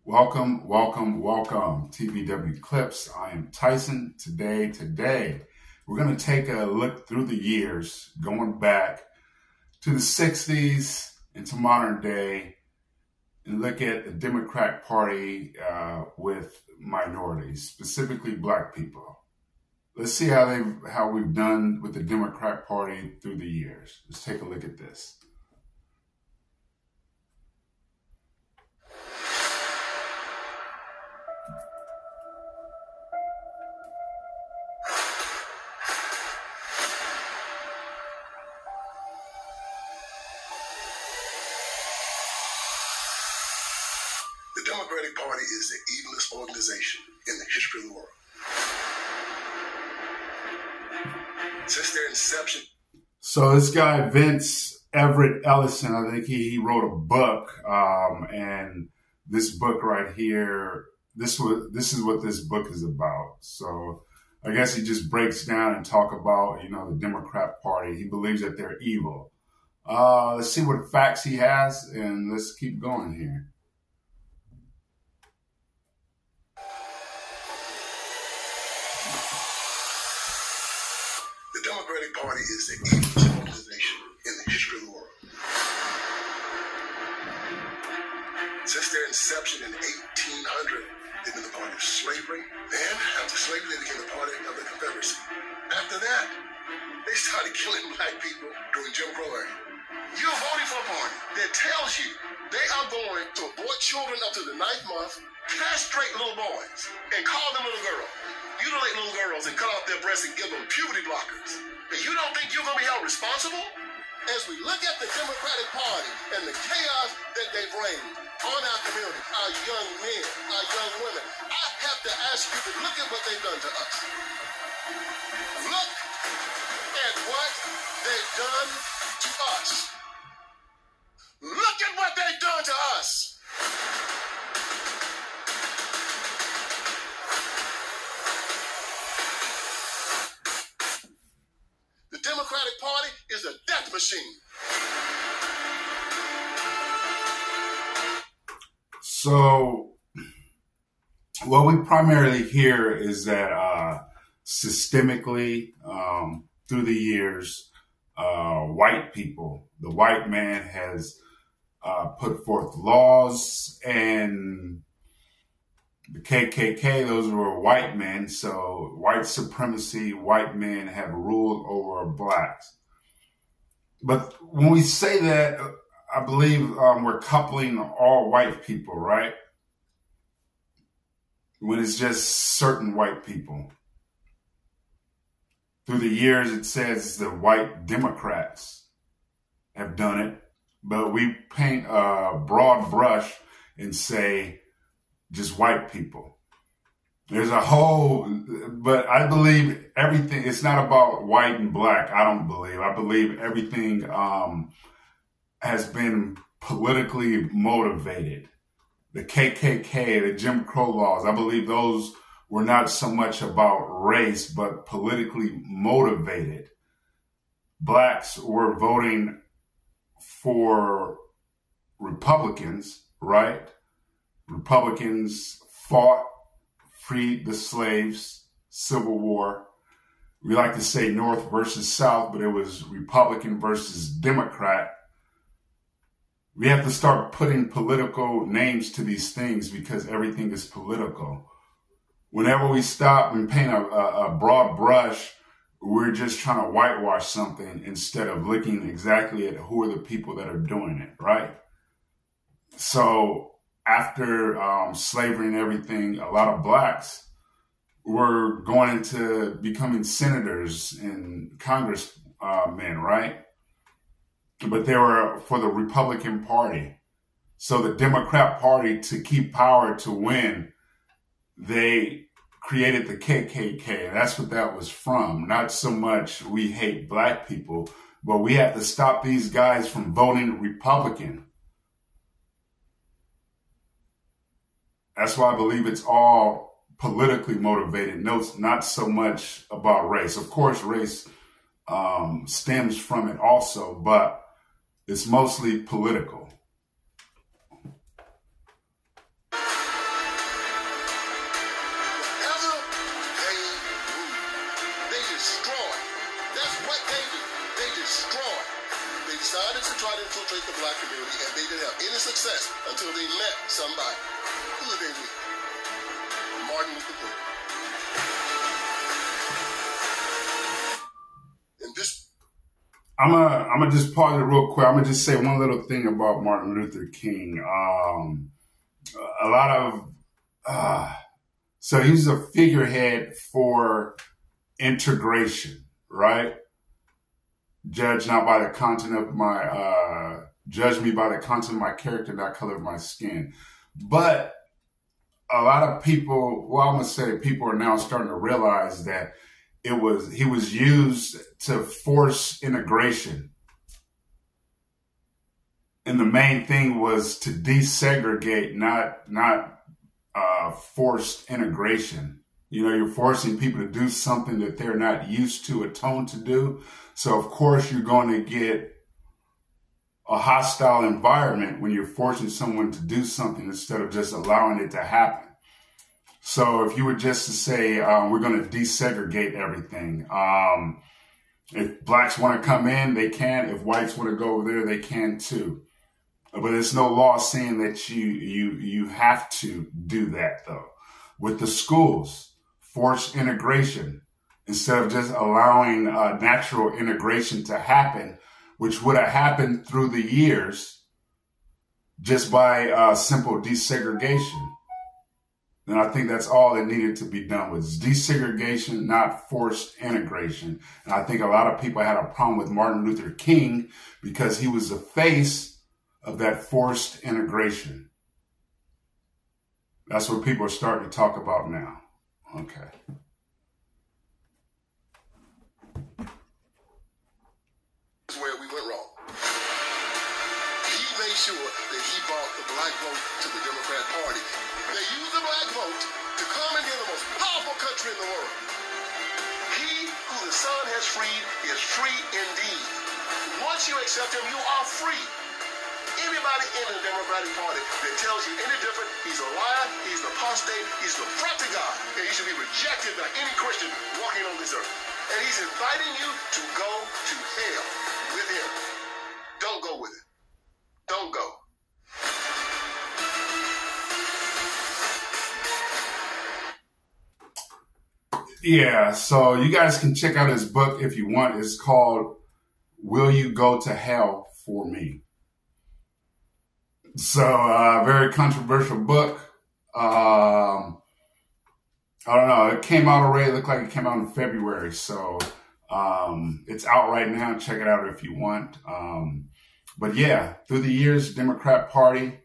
Welcome, TBW Clips. I am Tyson. Today, we're going to take a look through the years, going back to the 60s into modern day, and look at the Democratic Party with minorities, specifically Black people. Let's see how we've done with the Democratic Party through the years. Let's take a look at this. The Democratic Party is the evilest organization in the history of the world. Since their inception. So this guy, Vince Everett Ellison, I think he wrote a book, and this book right here, this is what this book is about. So I guess he just breaks down and talk about, the Democrat Party. He believes that they're evil. Let's see what facts he has, and let's keep going here. The Democratic Party is the evilest organization in the history of the world. Since their inception in 1800, they've been the party of slavery. Then, after slavery, they became the party of the Confederacy. After that, they started killing Black people during Jim Crow era. You're voting for a party that tells you they are going to abort children up to the 9th month, castrate little boys, and call them little girls. Mutilate little girls and cut off their breasts and give them puberty blockers. And you don't think you're going to be held responsible? As we look at the Democratic Party and the chaos that they bring on our community, our young men, our young women, I have to ask you to look at what they've done to us. Look at what they've done to us. Look at what they've done to us. The Democratic Party is a death machine. So what we primarily hear is that systemically through the years, white people, the white man has put forth laws, and the KKK, those were white men. So white supremacy, white men have ruled over blacks. But when we say that, I believe we're coupling all white people, right? When it's just certain white people. Through the years, it says the white Democrats have done it, but we paint a broad brush and say just white people. There's a whole, but I believe everything, it's not about white and black. I don't believe. I believe everything has been politically motivated. The KKK, the Jim Crow laws, I believe those were not so much about race, but politically motivated. Blacks were voting for Republicans, right? Republicans fought, freed the slaves, Civil War. We like to say North versus South, but it was Republican versus Democrat. We have to start putting political names to these things because everything is political. Whenever we stop and paint a broad brush, we're just trying to whitewash something instead of looking exactly at who are the people that are doing it, right? So after slavery and everything, a lot of blacks were going into becoming senators and congressmen, right? But they were for the Republican Party. So the Democrat Party, to keep power, to win, they created the KKK. That's what that was from. Not so much we hate black people, but we have to stop these guys from voting Republican. That's why I believe it's all politically motivated. No, not so much about race. Of course, race stems from it also, but It's mostly political. Wherever they move, they destroy. That's what they do. They destroy. They decided to try to infiltrate the black community, and they didn't have any success until they met somebody. Who did they meet? Martin Luther King. And this. I'm gonna just pause it real quick. I'm gonna just say one little thing about Martin Luther King. A lot of so he's a figurehead for integration, right? Judge not by the content of my judge me by the content of my character, not color of my skin. But a lot of people, well, I'm gonna say people are now starting to realize that he was used to force integration. And the main thing was to desegregate, not forced integration. You know, you're forcing people to do something that they're not used to, attuned to do. So of course you're going to get a hostile environment when you're forcing someone to do something instead of just allowing it to happen. So if you were just to say, we're going to desegregate everything. If blacks want to come in, they can. If whites want to go over there, they can too. But there's no law saying that you have to do that though. With the schools, forced integration, instead of just allowing natural integration to happen, which would have happened through the years just by simple desegregation. And I think that's all that needed to be done was desegregation, not forced integration. And I think a lot of people had a problem with Martin Luther King because he was the face of that forced integration. That's what people are starting to talk about now. Okay. That's where we went wrong. He made sure that he brought the black vote to the Democrat Party. They used the black vote to come into the most powerful country in the world. He who the Son has freed is free indeed. Once you accept him, you are free. Anybody in the Democratic Party that tells you any different, he's a liar, he's an apostate, he's an affront to God, and he should be rejected by any Christian walking on this earth. And he's inviting you to go to hell with him. Don't go with it. Don't go. Yeah, so you guys can check out his book if you want. It's called Will You Go to Hell for Me? So, very controversial book. I don't know. It came out already. It looked like it came out in February. So, it's out right now. Check it out if you want. But yeah, through the years, Democrat Party.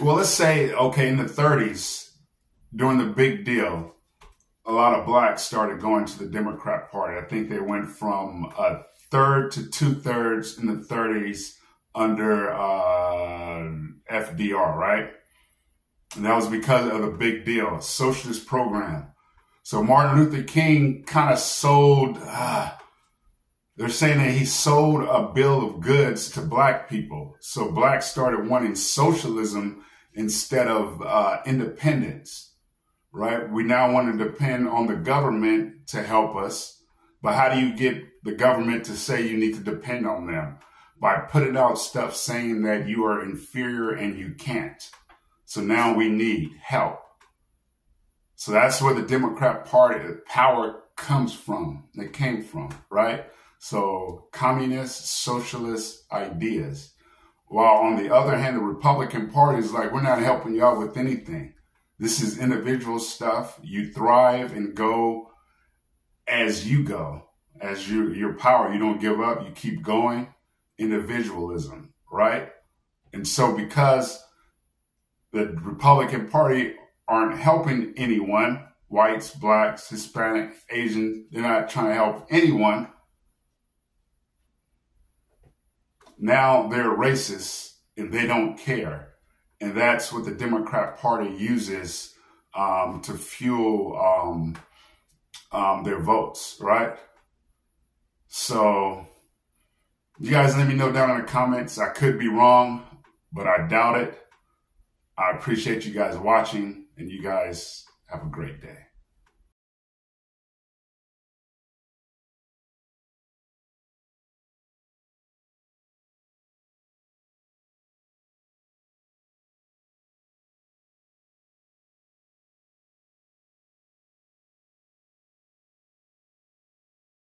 Well, let's say, okay, in the 30s, during the big deal, a lot of blacks started going to the Democrat Party. I think they went from a third to 2/3 in the 30s under FDR, right? And that was because of the big deal, socialist program. So Martin Luther King kind of sold, they're saying that he sold a bill of goods to black people. So blacks started wanting socialism instead of independence. Right? We now want to depend on the government to help us. But how do you get the government to say you need to depend on them? By putting out stuff saying that you are inferior and you can't. So now we need help. So that's where the Democrat Party power comes from. It came from, right? So communist, socialist ideas. While on the other hand, the Republican Party is like, we're not helping you out with anything. This is individual stuff. You thrive and go as you go, as your power. You don't give up. You keep going. Individualism, right? And so because the Republican Party aren't helping anyone, whites, blacks, Hispanic, Asians, they're not trying to help anyone. Now they're racist and they don't care. And that's what the Democrat Party uses to fuel their votes, right? So You guys let me know down in the comments. I could be wrong, but I doubt it. I appreciate you guys watching, and you guys have a great day.